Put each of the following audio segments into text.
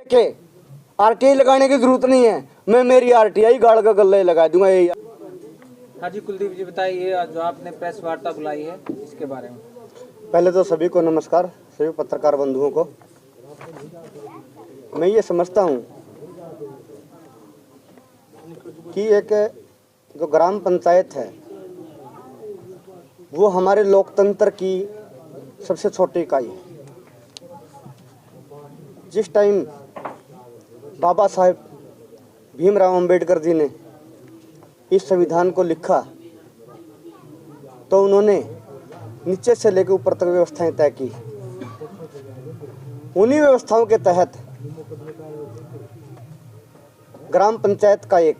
के आरटीआई लगाने की जरूरत नहीं है, मैं मेरी आरटीआई गाड़ का गले लगा दूंगा। ये हाँ जी, कुलदीप जी बताइए, जो आपने प्रेस वार्ता बुलाई है इसके बारे में। पहले तो सभी को नमस्कार, सभी पत्रकार बंधुओं को। मैं ये समझता हूँ कि एक जो ग्राम पंचायत है वो हमारे लोकतंत्र की सबसे छोटी इकाई है। जिस टाइम बाबा साहेब भीमराव अंबेडकर जी ने इस संविधान को लिखा तो उन्होंने नीचे से लेकर ऊपर तक व्यवस्थाएं तय की। उन्हीं व्यवस्थाओं के तहत ग्राम पंचायत का एक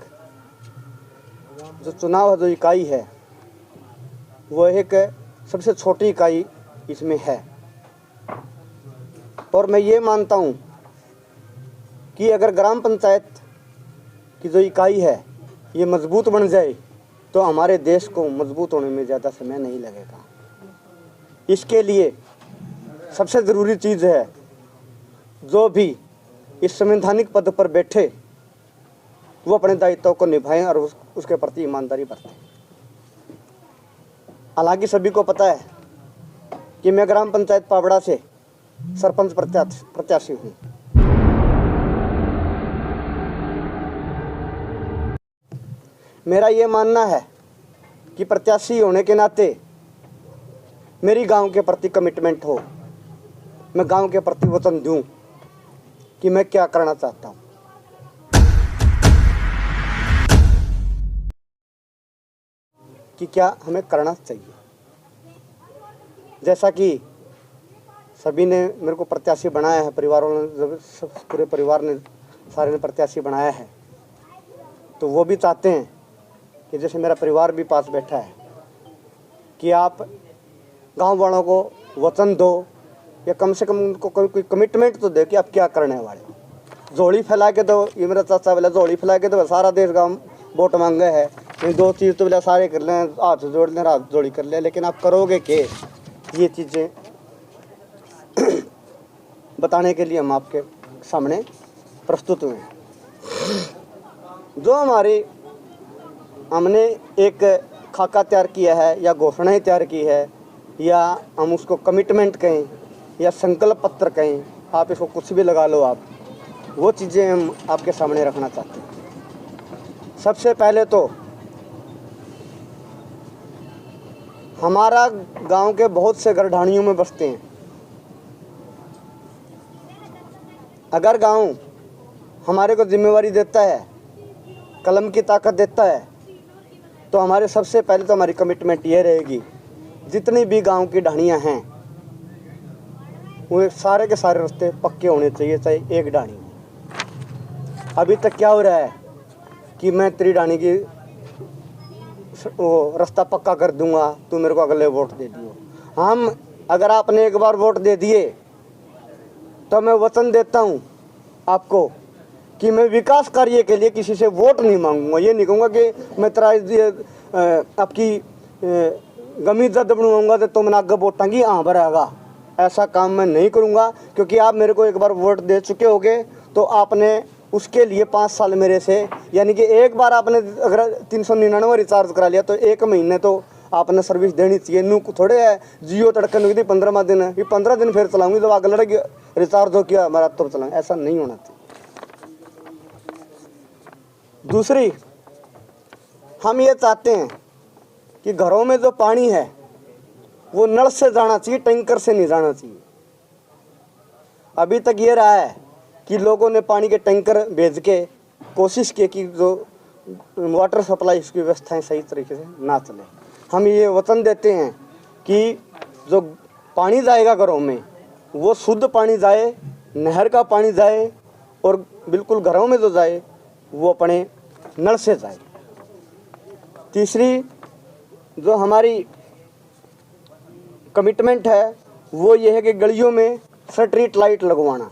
जो चुनाव जो इकाई है वो एक सबसे छोटी इकाई इसमें है। और मैं ये मानता हूँ कि अगर ग्राम पंचायत की जो इकाई है ये मजबूत बन जाए तो हमारे देश को मजबूत होने में ज़्यादा समय नहीं लगेगा। इसके लिए सबसे ज़रूरी चीज़ है जो भी इस संवैधानिक पद पर बैठे वो अपने दायित्वों को निभाएं और उसके प्रति ईमानदारी बरतें। हालांकि सभी को पता है कि मैं ग्राम पंचायत पाबड़ा से सरपंच प्रत्याशी हूँ। मेरा ये मानना है कि प्रत्याशी होने के नाते मेरी गांव के प्रति कमिटमेंट हो, मैं गांव के प्रति वचन दूं कि मैं क्या करना चाहता हूं। कि क्या हमें करना चाहिए। जैसा कि सभी ने मेरे को प्रत्याशी बनाया है, परिवारों ने, जब पूरे परिवार ने सारे ने प्रत्याशी बनाया है, तो वो भी चाहते हैं कि जैसे मेरा परिवार भी पास बैठा है कि आप गांव वालों को वचन दो या कम से कम उनको कोई कमिटमेंट तो दे कि आप क्या करने वाले हो। झोली फैला के दो, ये मेरा चाचा बोला झोली फैला के दो, सारा देश गांव वोट मांगे है, ये दो चीज़ तो बोला सारे कर लें, हाथ जोड़ लें, हाथ जोड़ी कर लें, लेकिन आप करोगे के ये चीज़ें बताने के लिए हम आपके सामने प्रस्तुत हुए हैं। जो हमने एक खाका तैयार किया है या घोषणाएं तैयार की है या हम उसको कमिटमेंट कहें या संकल्प पत्र कहें, आप इसको कुछ भी लगा लो, आप वो चीज़ें हम आपके सामने रखना चाहते हैं। सबसे पहले तो हमारा गांव के बहुत से घर ढाणियों में बसते हैं। अगर गांव हमारे को जिम्मेवारी देता है, कलम की ताकत देता है, तो हमारे सबसे पहले तो हमारी कमिटमेंट ये रहेगी जितनी भी गांव की ढाणियाँ हैं वो सारे के सारे रास्ते पक्के होने चाहिए, चाहे एक ढाणी। अभी तक क्या हो रहा है कि मैं तेरी ढाणी की वो रास्ता पक्का कर दूंगा, तू मेरे को अगले वोट दे दियो। हम अगर आपने एक बार वोट दे दिए तो मैं वचन देता हूँ आपको कि मैं विकास कार्य के लिए किसी से वोट नहीं मांगूंगा। ये नहीं कहूँगा कि मैं तेरा आपकी गमी जद बनवाऊंगा तो तुमने आगे वोटांगी हाँ भरेगा, ऐसा काम मैं नहीं करूँगा। क्योंकि आप मेरे को एक बार वोट दे चुके होगे तो आपने उसके लिए 5 साल मेरे से, यानी कि एक बार आपने अगर 399 रिचार्ज करा लिया तो 1 महीने तो आपने सर्विस देनी चाहिए। नू थोड़े है जियो तड़कन हुई थी 15वां दिन, ये 15 दिन फिर चलाऊंगी, जब आगे लड़ेगी रिचार्ज हो किया हमारा तब चलाऊंगा, ऐसा नहीं होना चाहिए। दूसरी, हम ये चाहते हैं कि घरों में जो पानी है वो नल से जाना चाहिए, टैंकर से नहीं जाना चाहिए। अभी तक ये रहा है कि लोगों ने पानी के टैंकर भेज के कोशिश की कि जो वाटर सप्लाई की व्यवस्थाएं सही तरीके से ना चले। हम ये वचन देते हैं कि जो पानी जाएगा घरों में वो शुद्ध पानी जाए, नहर का पानी जाए, और बिल्कुल घरों में जो जाए वो अपने नल से जाए। तीसरी जो हमारी कमिटमेंट है वो ये है कि गलियों में स्ट्रीट लाइट लगवाना।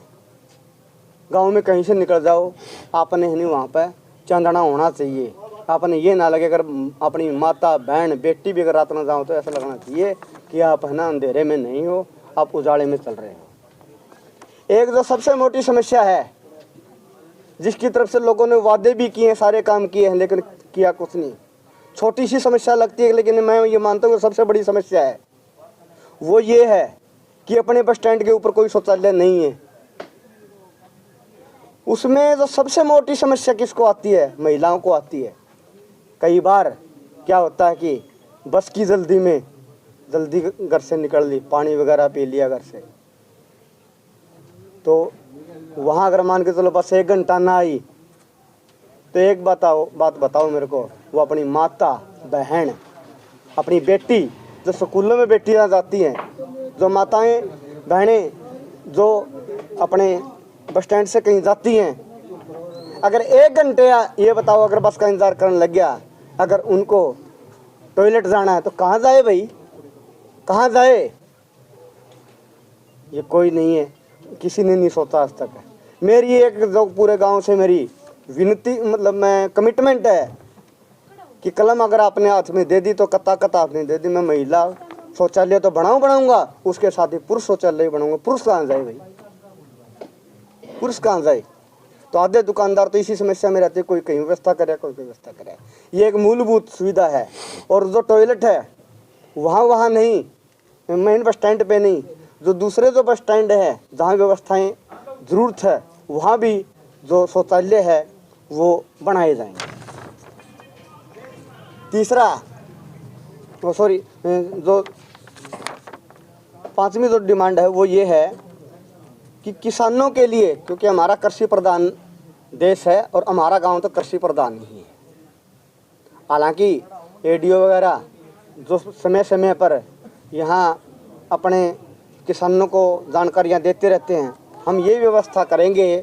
गांव में कहीं से निकल जाओ, आपने नहीं वहाँ पर चांदना होना चाहिए। आपने ये ना लगे, अगर अपनी माता बहन बेटी भी अगर रात में जाओ तो ऐसा लगना चाहिए कि आप है ना अंधेरे में नहीं हो, आप उजाले में चल रहे हो। एक जो सबसे मोटी समस्या है जिसकी तरफ से लोगों ने वादे भी किए हैं, सारे काम किए हैं, लेकिन किया कुछ नहीं। छोटी सी समस्या लगती है, लेकिन मैं ये मानता हूँ सबसे बड़ी समस्या है वो ये है कि अपने बस स्टैंड के ऊपर कोई शौचालय नहीं है। उसमें जो सबसे मोटी समस्या किसको आती है? महिलाओं को आती है। कई बार क्या होता है कि बस की जल्दी में जल्दी घर से निकल ली, पानी वगैरह पी लिया घर से, तो वहाँ अगर मान के चलो बस 1 घंटा ना आई तो एक बात बताओ मेरे को, वो अपनी माता बहन, अपनी बेटी, जो स्कूलों में बेटियाँ जाती हैं, जो माताएं बहनें जो अपने बस स्टैंड से कहीं जाती हैं, अगर 1 घंटे ये बताओ अगर बस का इंतज़ार करने लग गया, अगर उनको टॉयलेट जाना है तो कहाँ जाए भाई, कहाँ जाए? ये कोई नहीं है, किसी ने नहीं सोचा आज तक। मेरी एक जो पूरे गांव से मेरी विनती, मतलब मैं कमिटमेंट है कि कलम अगर आपने हाथ में दे दी तो कता आपने दे दी। मैं महिला शौचालय तो बनाऊंगा, उसके साथ ही पुरुष शौचालय बनाऊंगा। पुरुष कहाँ जाए भाई, पुरुष कहाँ जाए? तो आधे दुकानदार तो इसी समस्या में रहते, कोई कहीं व्यवस्था करे, कोई व्यवस्था करे। ये एक मूलभूत सुविधा है। और जो टॉयलेट है वहाँ नहीं, मेन बस स्टैंड पे नहीं, जो दूसरे जो बस स्टैंड है जहाँ व्यवस्थाएं ज़रूरत है वहाँ भी जो शौचालय है वो बनाए जाएंगे। तीसरा जो 5वीं जो डिमांड है वो ये है कि किसानों के लिए, क्योंकि हमारा कृषि प्रधान देश है और हमारा गांव तो कृषि प्रधान ही है। हालांकि एडीओ वगैरह जो समय समय पर यहाँ अपने किसानों को जानकारियाँ देते रहते हैं, हम ये व्यवस्था करेंगे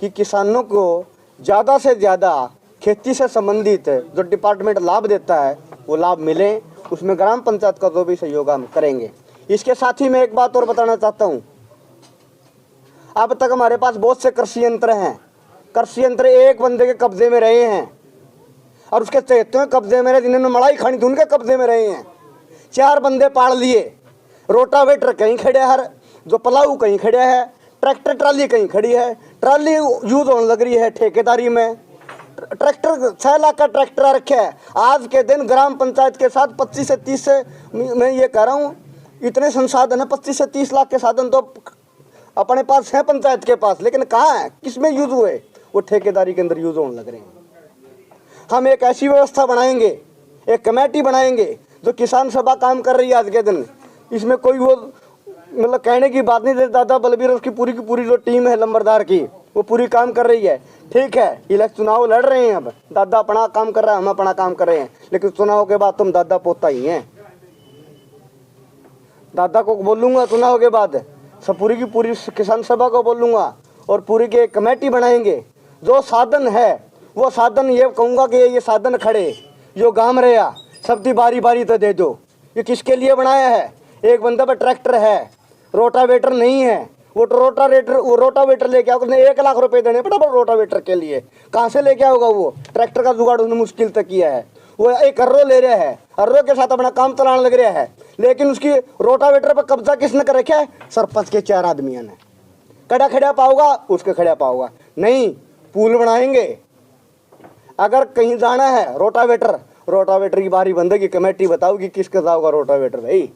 कि किसानों को ज़्यादा से ज़्यादा खेती से संबंधित जो डिपार्टमेंट लाभ देता है वो लाभ मिले, उसमें ग्राम पंचायत का जो भी सहयोग हम करेंगे। इसके साथ ही मैं एक बात और बताना चाहता हूँ। अब तक हमारे पास बहुत से कृषि यंत्र हैं, कृषि यंत्र एक बंदे के कब्जे में रहे हैं और उसके चहेतों के कब्जे में रहे, जिन्होंने मड़ाई खानी थी उनके कब्जे में रहे हैं। 4 बंदे पाड़ लिए, रोटावेटर कहीं खड़े है, जो पलाऊ कहीं खड़े है, ट्रैक्टर ट्राली कहीं खड़ी है, ट्राली यूज होने लग रही है ठेकेदारी में। ट्रैक्टर 6 लाख का ट्रैक्टर रखे है। आज के दिन ग्राम पंचायत के साथ 25 से 30 से, मैं ये कह रहा हूँ, इतने संसाधन है, 25 से 30 लाख के साधन तो अपने पास है पंचायत के पास, लेकिन कहाँ है, किसमें यूज हुए? वो ठेकेदारी के अंदर यूज होने लग रहे हैं। हम एक ऐसी व्यवस्था बनाएंगे, एक कमेटी बनाएंगे जो किसान सभा काम कर रही है आज के दिन। इसमें कोई वो मतलब कहने की बात नहीं, दादा बलबीर उसकी पूरी की पूरी जो टीम है लंबरदार की, वो पूरी काम कर रही है। ठीक है, इलेक्शन चुनाव लड़ रहे हैं, अब दादा अपना काम कर रहा है, हम अपना काम कर रहे हैं, लेकिन चुनाव के बाद तुम दादा पोता ही हैं। दादा को बोलूँगा चुनाव के बाद, सब पूरी की पूरी किसान सभा को बोलूँगा और पूरी की एक कमेटी बनाएंगे। जो साधन है वो साधन ये कहूँगा कि ये साधन खड़े जो गांव रहा सबकी बारी बारी तो दे दो। ये किसके लिए बनाया है? एक बंदा पर ट्रैक्टर है, रोटावेटर नहीं है, वो रोटावेटर लेके आओ, उसने 1 लाख रुपए देने पड़ा रोटावेटर के लिए। कहाँ से लेके आओगा वो? ट्रैक्टर का जुगाड़ उसने मुश्किल तक किया है। वो एक अर्रो ले रहा है, अर्रो के साथ अपना काम चलाने लग रहा है, लेकिन उसकी रोटावेटर पर कब्जा किसने कर रखा है? सरपंच के 4 आदमियों ने। कड़ा खड़ा पाओगा उसके खड़ा पाओगा नहीं। पुल बनाएंगे, अगर कहीं जाना है रोटावेटर की बारी बंदेगी, कमेटी बताओगी किसके जाओगा रोटावेटर। भाई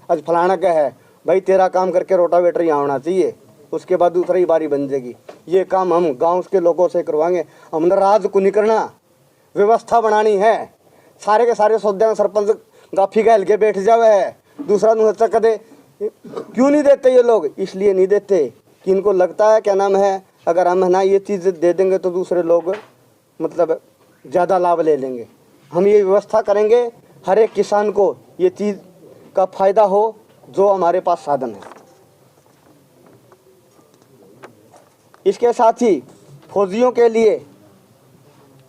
आज फलाना क्या है भाई, तेरा काम करके रोटावेटर यहाँ होना चाहिए, उसके बाद दूसरी बारी बन जाएगी। ये काम हम गांव के लोगों से करवाएंगे। हमने राज को नहीं करना, व्यवस्था बनानी है। सारे के सारे सौदे सरपंच गाफी का हल्के बैठ जावे है, दूसरा नुहत्ता कदे क्यों नहीं देते ये लोग? इसलिए नहीं देते कि इनको लगता है क्या नाम है, अगर हम ना ये चीज़ दे देंगे तो दूसरे लोग मतलब ज़्यादा लाभ ले लेंगे। हम ये व्यवस्था करेंगे हर एक किसान को ये चीज़ का फायदा हो जो हमारे पास साधन है। इसके साथ ही फौजियों के लिए,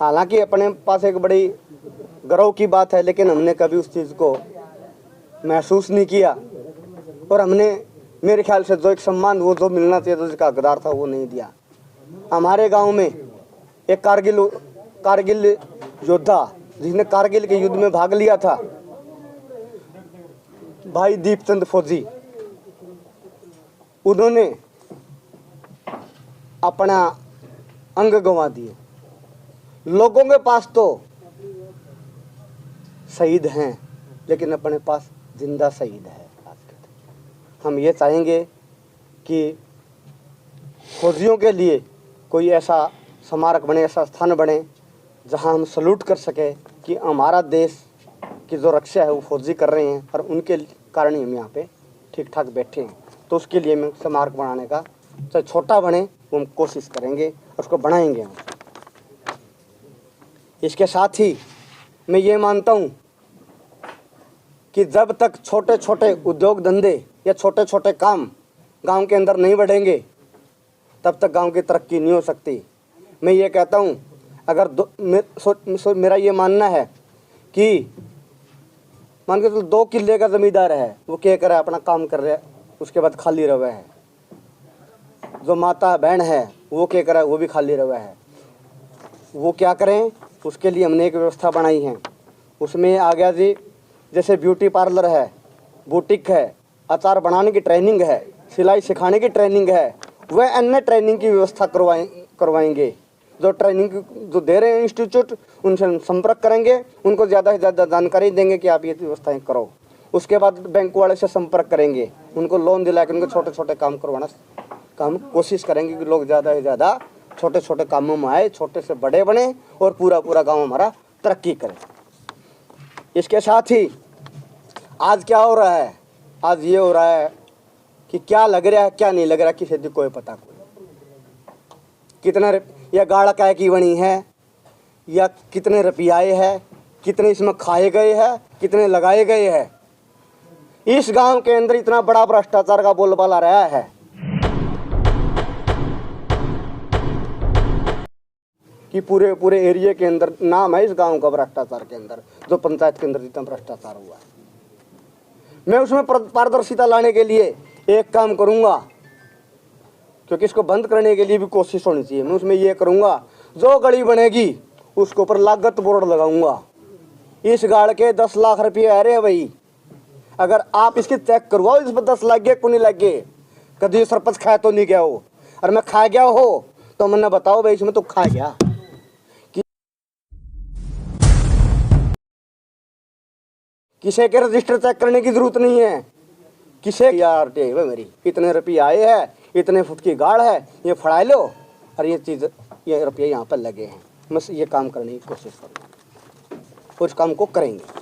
हालांकि अपने पास एक बड़ी गर्व की बात है, लेकिन हमने कभी उस चीज़ को महसूस नहीं किया और हमने मेरे ख्याल से जो एक सम्मान वो जो मिलना चाहिए तो जिसका हकदार था वो नहीं दिया। हमारे गांव में एक कारगिल योद्धा जिसने कारगिल के युद्ध में भाग लिया था, भाई दीपचंद फौजी, उन्होंने अपना अंग गंवा दिए। लोगों के पास तो शहीद हैं, लेकिन अपने पास जिंदा शहीद है। हम ये चाहेंगे कि फौजियों के लिए कोई ऐसा स्मारक बने, ऐसा स्थान बने जहां हम सल्यूट कर सके कि हमारा देश की जो रक्षा है वो फौजी कर रहे हैं और उनके कारण ही हम यहाँ पे ठीक ठाक बैठे हैं। तो उसके लिए हम स्मारक बनाने का, चाहे छोटा बने, वो हम कोशिश करेंगे और उसको बनाएंगे हम। इसके साथ ही मैं ये मानता हूँ कि जब तक छोटे छोटे उद्योग धंधे या छोटे छोटे काम गांव के अंदर नहीं बढ़ेंगे, तब तक गांव की तरक्की नहीं हो सकती। मैं ये कहता हूँ, अगर मेरा ये मानना है कि मान के तो 2 किले का जमींदार है, वो क्या कर रहा है, अपना काम कर रहा है, उसके बाद खाली रहा है। जो माता बहन है वो क्या कर रहा है, वो भी खाली रहा है। वो क्या करें, उसके लिए हमने एक व्यवस्था बनाई है। उसमें आ गया जी, जैसे ब्यूटी पार्लर है, बुटीक है, अचार बनाने की ट्रेनिंग है, सिलाई सिखाने की ट्रेनिंग है, वह अन्य ट्रेनिंग की व्यवस्था करवाएंगे। जो ट्रेनिंग जो दे रहे हैं इंस्टीट्यूट, उनसे हम संपर्क करेंगे, उनको ज़्यादा से ज़्यादा जानकारी देंगे कि आप ये व्यवस्थाएं करो। उसके बाद बैंक वाले से संपर्क करेंगे, उनको लोन दिला के उनको छोटे छोटे काम करवाना का हम कोशिश करेंगे कि लोग ज़्यादा से ज़्यादा छोटे छोटे कामों में आए, छोटे से बड़े बने और पूरा पूरा गाँव हमारा तरक्की करे। इसके साथ ही आज क्या हो रहा है, आज ये हो रहा है कि क्या लग रहा है क्या नहीं लग रहा, किसी को कोई पता कोई। कितना या गाढ़ काय की बनी है, या कितने रुपये है, कितने इसमें खाए गए हैं, कितने लगाए गए हैं। इस गांव के अंदर इतना बड़ा भ्रष्टाचार का बोलबाला रहा है कि पूरे पूरे एरिया के अंदर नाम है इस गांव का भ्रष्टाचार के अंदर, जो पंचायत के अंदर जितना भ्रष्टाचार हुआ है। मैं उसमें पारदर्शिता लाने के लिए एक काम करूंगा, क्योंकि इसको बंद करने के लिए भी कोशिश होनी चाहिए। मैं उसमें ये करूंगा, जो गली बनेगी उसके ऊपर लागत बोर्ड लगाऊंगा। इस गाड़ के 10 लाख रुपये आ रहे हैं भाई, अगर आप इसकी चेक करवाओ, इस पर 10 लाख गए को नहीं लग गए, कभी सरपंच खाया तो नहीं गया हो, और मैं खा गया हो तो मैंने बताओ भाई इसमें तो खा गया। किसी के रजिस्टर चेक करने की जरूरत नहीं है, किसे यार मेरी इतने रुपये आए हैं, इतने फुट की गाड़ है, ये फड़ा लो और ये चीज़, ये रुपये यहाँ पर लगे हैं। मैं ये काम करने की कोशिश करूँगा, उस काम को करेंगे।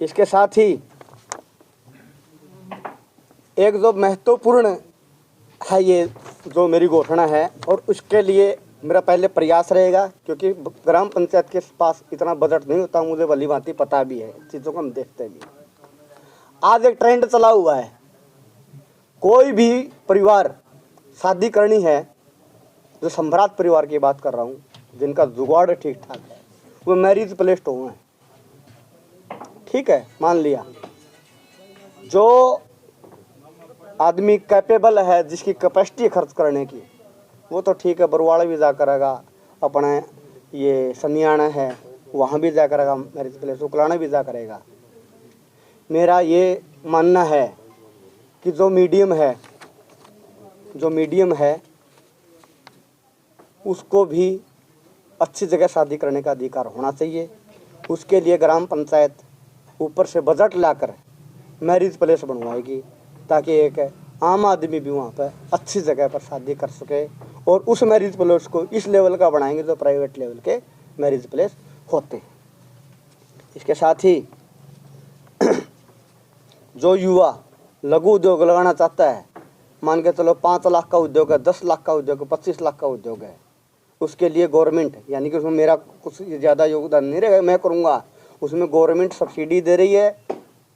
इसके साथ ही एक जो महत्वपूर्ण है, ये जो मेरी घोषणा है, और उसके लिए मेरा पहले प्रयास रहेगा, क्योंकि ग्राम पंचायत के पास इतना बजट नहीं होता, मुझे भली भांति पता भी है, चीज़ों को हम देखते भी। आज एक ट्रेंड चला हुआ है, कोई भी परिवार शादी करनी है, जो सम्राट परिवार की बात कर रहा हूँ, जिनका जुगाड़ ठीक ठाक है, वो मैरिज प्लेस तो हुए हैं, ठीक है, मान लिया। जो आदमी कैपेबल है, जिसकी कैपेसिटी खर्च करने की, वो तो ठीक है, बरवाड़ा भी जा करेगा, अपने ये सनियाना है वहाँ भी जा करेगा, मैरिज प्लेस उकलाना भी जा करेगा। मेरा ये मानना है कि जो मीडियम है उसको भी अच्छी जगह शादी करने का अधिकार होना चाहिए। उसके लिए ग्राम पंचायत ऊपर से बजट लाकर मैरिज प्लेस बनवाएगी, ताकि एक आम आदमी भी वहाँ पर अच्छी जगह पर शादी कर सके, और उस मैरिज प्लेस को इस लेवल का बनाएंगे जो प्राइवेट लेवल के मैरिज प्लेस होते हैं। इसके साथ ही जो युवा लघु उद्योग लगाना चाहता है, मान के चलो 5 लाख का उद्योग है, 10 लाख का उद्योग है, 25 लाख का उद्योग है, उसके लिए गवर्नमेंट, यानी कि उसमें मेरा कुछ ज़्यादा योगदान नहीं रहेगा, मैं करूँगा। उसमें गवर्नमेंट सब्सिडी दे रही है,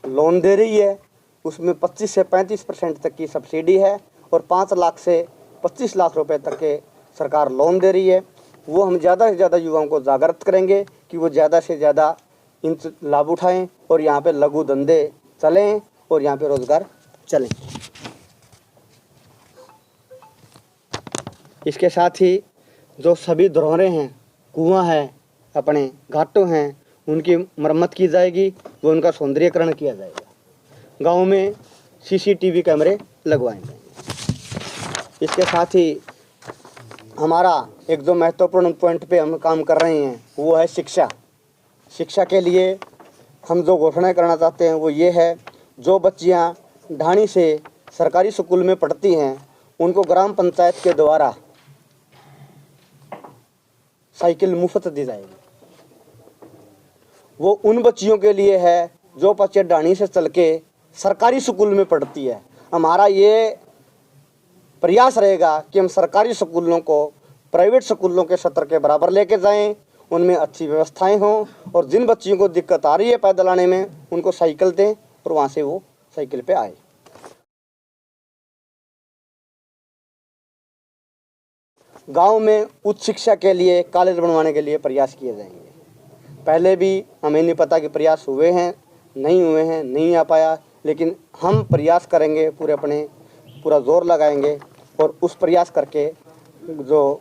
लोन दे रही है, उसमें 25 से 35% तक की सब्सिडी है, और 5 लाख से 25 लाख रुपए तक के सरकार लोन दे रही है। वो हम ज़्यादा से ज़्यादा युवाओं को जागृत करेंगे कि वो ज़्यादा से ज़्यादा इन लाभ उठाएं, और यहाँ पे लघु धंधे चलें, और यहाँ पे रोजगार चलें। इसके साथ ही जो सभी धरोहरें हैं, कुआं है, अपने घाटों हैं, उनकी मरम्मत की जाएगी, वो उनका सौंदर्यीकरण किया जाएगा। गांव में CCTV कैमरे लगवाए जाएंगे। इसके साथ ही हमारा एक जो महत्वपूर्ण पॉइंट पे हम काम कर रहे हैं वो है शिक्षा। शिक्षा के लिए हम जो घोषणा करना चाहते हैं वो ये है, जो बच्चियां ढाणी से सरकारी स्कूल में पढ़ती हैं उनको ग्राम पंचायत के द्वारा साइकिल मुफ्त दी जाएगी। वो उन बच्चियों के लिए है जो बच्चे ढाणी से चल के सरकारी स्कूल में पढ़ती है। हमारा ये प्रयास रहेगा कि हम सरकारी स्कूलों को प्राइवेट स्कूलों के स्तर के बराबर लेके जाएं, उनमें अच्छी व्यवस्थाएं हों, और जिन बच्चियों को दिक्कत आ रही है पैदल आने में उनको साइकिल दें और वहाँ से वो साइकिल पे आए। गांव में उच्च शिक्षा के लिए कॉलेज बनवाने के लिए प्रयास किए जाएंगे। पहले भी हमें नहीं पता कि प्रयास हुए हैं नहीं आ पाया, लेकिन हम प्रयास करेंगे, पूरा जोर लगाएंगे और उस प्रयास करके जो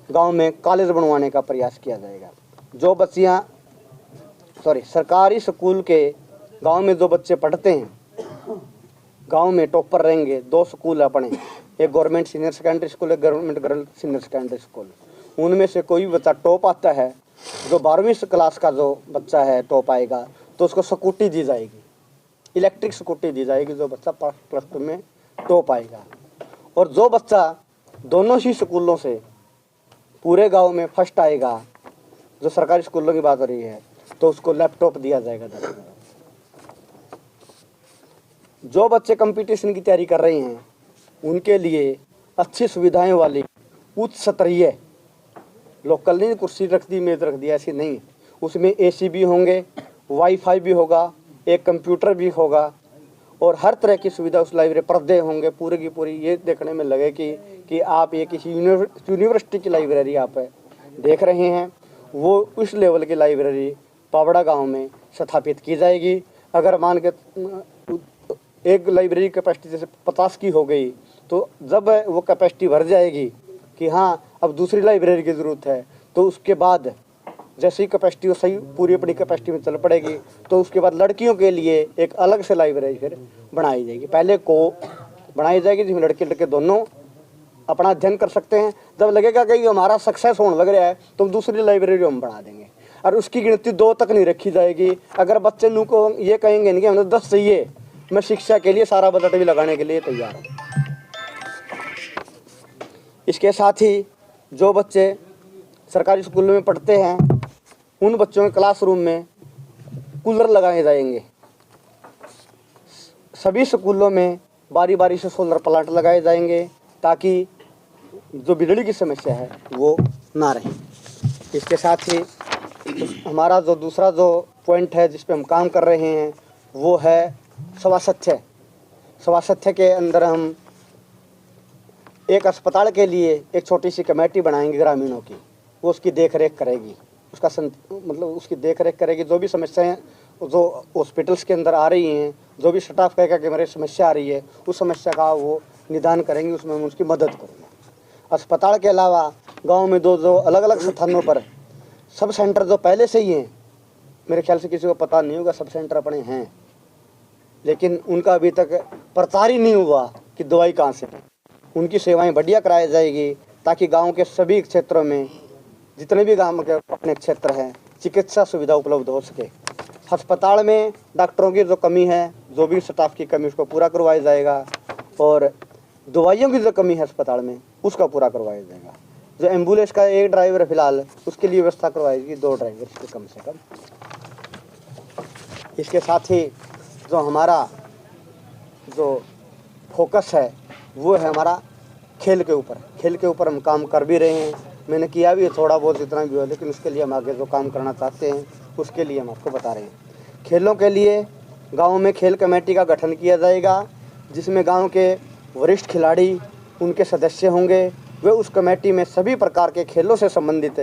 गांव में कॉलेज बनवाने का प्रयास किया जाएगा। जो बच्चियां सरकारी स्कूल के गांव में जो बच्चे पढ़ते हैं, गांव में टॉपर रहेंगे। 2 स्कूल अपने, एक गवर्नमेंट सीनियर सेकेंडरी स्कूल, एक government girl senior secondary school. उनमें से कोई भी बच्चा टॉप आता है, जो 12वीं क्लास का जो बच्चा है टॉप आएगा, तो उसको स्कूटी दी जाएगी, इलेक्ट्रिक स्कूटी दी जाएगी जो बच्चा +2 में टॉप आएगा। और जो बच्चा दोनों ही स्कूलों से पूरे गांव में फर्स्ट आएगा, जो सरकारी स्कूलों की बात हो रही है, तो उसको लैपटॉप दिया जाएगा 10 हजार। जो बच्चे कंपटीशन की तैयारी कर रहे हैं उनके लिए अच्छी सुविधाएं वाली उच्च स्तरीय, लोकल नहीं कुर्सी रख दी मेज रख दी, ऐसी नहीं, उसमें AC भी होंगे, वाईफाई भी होगा, एक कंप्यूटर भी होगा और हर तरह की सुविधा उस लाइब्रेरी, पर्दे होंगे पूरी की पूरी। ये देखने में लगे कि आप ये किसी यूनिवर्सिटी की लाइब्रेरी आप देख रहे हैं। वो उस लेवल की लाइब्रेरी पावड़ा गांव में स्थापित की जाएगी। अगर मान के एक लाइब्रेरी कैपेसिटी जैसे 50 की हो गई, तो जब वो कैपेसिटी भर जाएगी कि हाँ अब दूसरी लाइब्रेरी की ज़रूरत है, तो उसके बाद जैसे ही कैपेसिटी वो सही पूरी अपनी कैपेसिटी में चल पड़ेगी, तो उसके बाद लड़कियों के लिए एक अलग से लाइब्रेरी फिर बनाई जाएगी। पहले को बनाई जाएगी जिसमें लड़के दोनों अपना अध्ययन कर सकते हैं। जब लगेगा कि हमारा सक्सेस होने लग रहा है तो दूसरी लाइब्रेरी हम बना देंगे, और उसकी गिनती 2 तक नहीं रखी जाएगी। अगर बच्चे नू को ये कहेंगे नहीं कि हमें 10 चाहिए, मैं शिक्षा के लिए सारा बजट भी लगाने के लिए तैयार हूँ। इसके साथ ही जो बच्चे सरकारी स्कूलों में पढ़ते हैं उन बच्चों के क्लासरूम में कूलर लगाए जाएंगे। सभी स्कूलों में बारी बारी से सोलर प्लांट लगाए जाएंगे ताकि जो बिजली की समस्या है वो ना रहे। इसके साथ ही हमारा जो दूसरा जो पॉइंट है जिस पे हम काम कर रहे हैं वो है स्वास्थ्य। स्वास्थ्य के अंदर हम एक अस्पताल के लिए एक छोटी सी कमेटी बनाएंगे ग्रामीणों की, वो उसकी देख रेख करेगी, उसकी देख रेख करेगी। जो भी समस्याएं जो हॉस्पिटल्स के अंदर आ रही हैं, जो भी स्टाफ कहेगा कि मेरी समस्या आ रही है, उस समस्या का वो निदान करेंगे, उसमें हम उसकी मदद करेंगे। अस्पताल के अलावा गांव में दो अलग अलग स्थानों पर सब सेंटर जो पहले से ही हैं, मेरे ख्याल से किसी को पता नहीं होगा, सब सेंटर अपने हैं, लेकिन उनका अभी तक प्रचार ही नहीं हुआ कि दवाई कहाँ से। उनकी सेवाएं बढ़िया कराई जाएगी ताकि गांव के सभी क्षेत्रों में जितने भी गांव के अपने क्षेत्र हैं चिकित्सा सुविधा उपलब्ध हो सके। अस्पताल में डॉक्टरों की जो कमी है, जो भी स्टाफ की कमी, उसको पूरा करवाया जाएगा, और दवाइयों की जो कमी है अस्पताल में उसका पूरा करवाया जाएगा। जो एम्बुलेंस का एक ड्राइवर फिलहाल उसके लिए व्यवस्था करवाएगी, 2 ड्राइवर कम से कम। इसके साथ ही जो हमारा जो फोकस है वो है हमारा खेल के ऊपर। खेल के ऊपर हम काम कर भी रहे हैं, मैंने किया भी है थोड़ा बहुत जितना भी हो, लेकिन उसके लिए हम आगे जो काम करना चाहते हैं उसके लिए हम आपको बता रहे हैं। खेलों के लिए गांव में खेल कमेटी का गठन किया जाएगा, जिसमें गांव के वरिष्ठ खिलाड़ी उनके सदस्य होंगे। वे उस कमेटी में सभी प्रकार के खेलों से संबंधित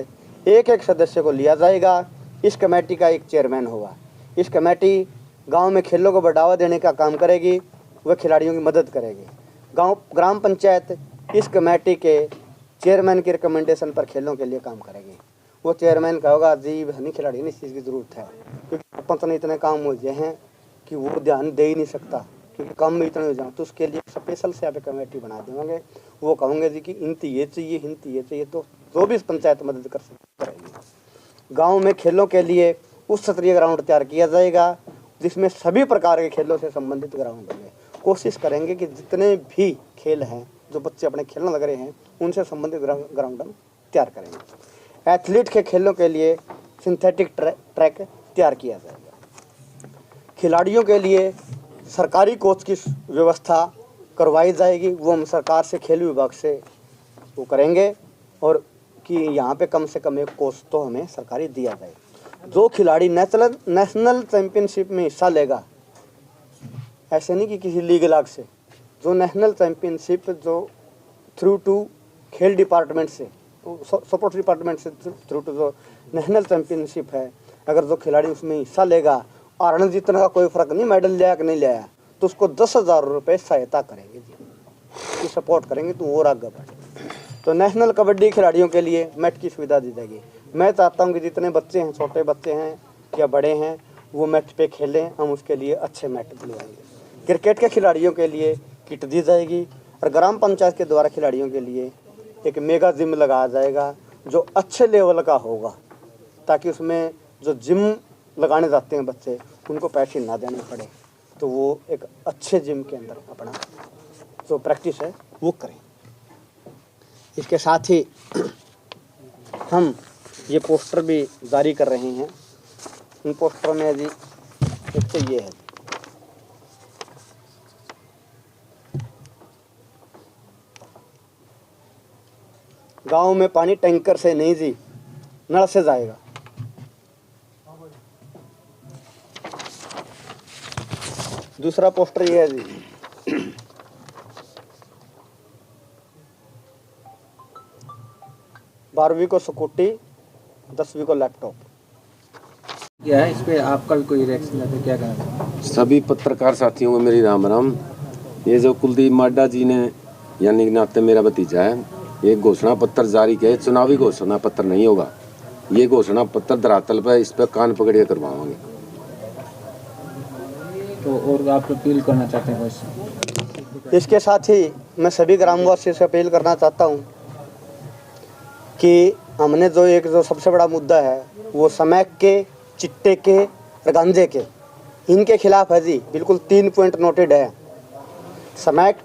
एक सदस्य को लिया जाएगा। इस कमेटी का एक चेयरमैन होगा। इस कमेटी गांव में खेलों को बढ़ावा देने का काम करेगी, वह खिलाड़ियों की मदद करेगी। ग्राम पंचायत इस कमेटी के चेयरमैन की रिकमेंडेशन पर खेलों के लिए काम करेगी। वो चेयरमैन कहोगा जी हनी खिलाड़ी ने इस चीज़ की ज़रूरत है, क्योंकि सरपंच ने इतने काम हो गए हैं कि वो ध्यान दे ही नहीं सकता, क्योंकि काम में इतने हो जाए, तो उसके लिए स्पेशल से आप कमेटी बना देंगे। वो कहूँगे जी कि इनती ये चाहिए, तो जो भी पंचायत मदद कर करेगी। गांव में खेलों के लिए उच्च स्तरीय ग्राउंड तैयार किया जाएगा, जिसमें सभी प्रकार के खेलों से संबंधित ग्राउंड होंगे। कोशिश करेंगे कि जितने भी खेल हैं जो बच्चे अपने खेलने लग रहे हैं उनसे संबंधित ग्राउंड हम तैयार करेंगे। एथलीट के खेलों के लिए सिंथेटिक ट्रैक तैयार किया जाएगा। खिलाड़ियों के लिए सरकारी कोच की व्यवस्था करवाई जाएगी, वो हम सरकार से खेल विभाग से वो करेंगे, और कि यहाँ पे कम से कम एक कोच तो हमें सरकारी दिया जाए। जो खिलाड़ी नेशनल चैंपियनशिप में हिस्सा लेगा, ऐसे नहीं कि किसी लीग लाग से, जो नेशनल चैंपियनशिप जो थ्रू टू खेल डिपार्टमेंट से, सपोर्ट डिपार्टमेंट से थ्रू टू जो नेशनल चैंपियनशिप है, अगर जो खिलाड़ी उसमें हिस्सा लेगा, हारने जीतने का कोई फ़र्क नहीं, मेडल लिया कि नहीं लिया, तो उसको 10,000 रुपये सहायता करेंगे जी, कि सपोर्ट करेंगे तो और आगे बढ़े। तो नेशनल कबड्डी खिलाड़ियों के लिए मैट की सुविधा दी जाएगी। मैं चाहता हूं कि जितने बच्चे हैं, छोटे बच्चे हैं या बड़े हैं, वो मैट पे खेलें, हम उसके लिए अच्छे मैट दिलवाएंगे। क्रिकेट के खिलाड़ियों के लिए किट दी जाएगी, और ग्राम पंचायत के द्वारा खिलाड़ियों के लिए एक मेगा जिम लगाया जाएगा जो अच्छे लेवल का होगा, ताकि उसमें जो जिम लगाने जाते हैं बच्चे, उनको पैसे ना देने पड़े, तो वो एक अच्छे जिम के अंदर अपना जो प्रैक्टिस है वो करें। इसके साथ ही हम ये पोस्टर भी जारी कर रहे हैं। इन पोस्टर में जी एक तो ये है, गांव में पानी टैंकर से नहीं जी, नल से जाएगा। दूसरा पोस्टर ये है जी, 12वीं को स्कूटी, 10वीं को लैपटॉप। क्या है इस पे आपका भी कोई रिएक्शन है तो क्या कहना? सभी पत्रकार साथियों को मेरी राम राम। ये जो कुलदीप माड्डा जी ने, यानी कि नाते मेरा भतीजा है, ये घोषणा पत्र जारी किया, चुनावी घोषणा पत्र नहीं होगा, ये घोषणा पत्र धरातल पर इस पर कान पकड़ के करवाएंगे। तो और आप अपील करना चाहते हैं कुछ? इसके साथ ही मैं सभी ग्रामवासियों से अपील करना चाहता हूँ कि हमने जो सबसे बड़ा मुद्दा है वो स्मैक के, चिट्टे के और गांजे के, इनके खिलाफ है जी। बिल्कुल 3 पॉइंट नोटेड है, स्मैक,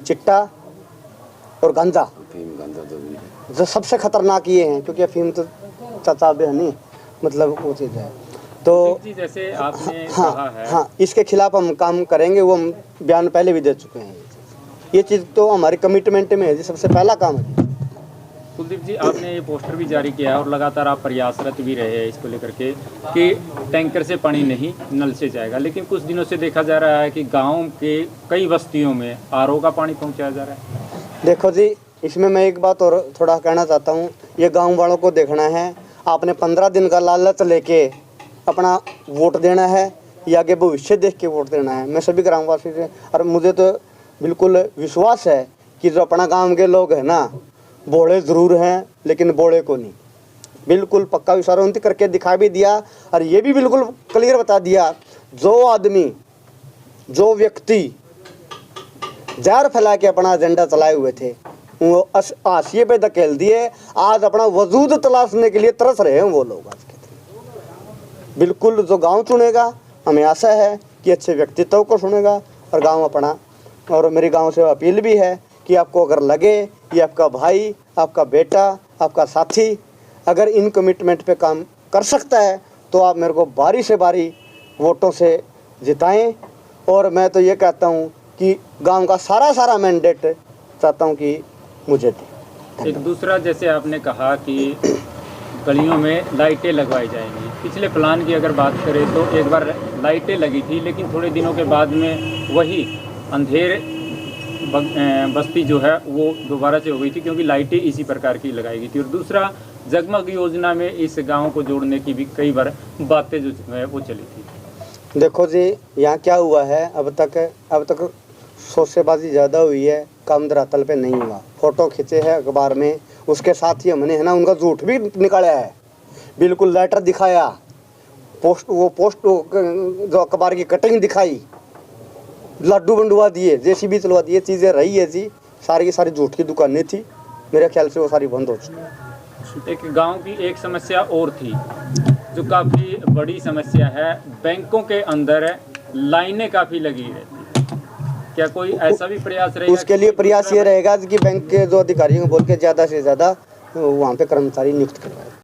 चिट्टा और गांजा, जो सबसे खतरनाक ये हैं, क्योंकि अफीम तो चाचा भी नहीं, मतलब वो चीज़ है। तो जैसे आपने हाँ, कहा है, हाँ, इसके खिलाफ हम काम करेंगे, वो हम बयान पहले भी दे चुके हैं। ये चीज़ तो हमारी कमिटमेंट में है जी, सबसे पहला काम है। कुलदीप जी, आपने ये पोस्टर भी जारी किया है और लगातार आप प्रयासरत भी रहे हैं इसको लेकर के कि टैंकर से पानी नहीं नल से जाएगा, लेकिन कुछ दिनों से देखा जा रहा है कि गांव के कई बस्तियों में आरओ का पानी पहुंचाया जा रहा है। देखो जी, इसमें मैं एक बात और थोड़ा कहना चाहता हूँ। ये गांव वालों को देखना है, आपने 15 दिन का लालच लेके अपना वोट देना है या आगे भविष्य देख के वोट देना है। मैं सभी ग्रामवासी से, और मुझे तो बिल्कुल विश्वास है कि जो अपना गांव के लोग हैं ना, बोले ज़रूर हैं लेकिन बोले को नहीं, बिल्कुल पक्का विश्वास उनकी करके दिखा भी दिया। और ये भी बिल्कुल क्लियर बता दिया, जो आदमी, जो व्यक्ति जहर फैला के अपना एजेंडा चलाए हुए थे, वो हाशिए पे धकेल दिए। आज अपना वजूद तलाशने के लिए तरस रहे हैं वो लोग आज के। बिल्कुल जो गांव चुनेगा, हमें आशा है कि अच्छे व्यक्तित्व को सुनेगा और गांव अपना। और मेरी गांव से अपील भी है कि आपको अगर लगे ये आपका भाई, आपका बेटा, आपका साथी अगर इन कमिटमेंट पे काम कर सकता है, तो आप मेरे को बारी से बारी वोटों से जिताएं। और मैं तो ये कहता हूँ कि गांव का सारा मैंडेट चाहता हूँ कि मुझे दे। एक दूसरा, जैसे आपने कहा कि गलियों में लाइटें लगवाई जाएंगी, पिछले प्लान की अगर बात करें तो एक बार लाइटें लगी थी, लेकिन थोड़े दिनों के बाद में वही अंधेर बस्ती जो है वो दोबारा से हो गई थी, क्योंकि लाइटें इसी प्रकार की लगाई गई थी। और दूसरा, जगमग योजना में इस गांव को जोड़ने की भी कई बार बातें जो है वो चली थी। देखो जी, यहाँ क्या हुआ है, अब तक सोचेबाजी ज़्यादा हुई है, काम धरातल पे नहीं हुआ। फ़ोटो खींचे हैं अखबार में, उसके साथ ही हमने है ना उनका झूठ भी निकाला है, बिल्कुल लेटर दिखाया, पोस्ट जो अखबार की कटिंग दिखाई, लड्डू बंडवा दिए, जेसीबी चलवा दिए, चीज़ें रही है जी। सारी की सारी झूठ की दुकानें थी, मेरे ख्याल से वो सारी बंद हो चुकी। एक गांव की एक समस्या और थी जो काफ़ी बड़ी समस्या है, बैंकों के अंदर लाइनें काफ़ी लगी रहती, क्या कोई ऐसा भी प्रयास रहेगा? उसके लिए प्रयास ये रहेगा कि बैंक के जो अधिकारियों को बोल के ज़्यादा से ज़्यादा वहाँ पे कर्मचारी नियुक्त करवाए।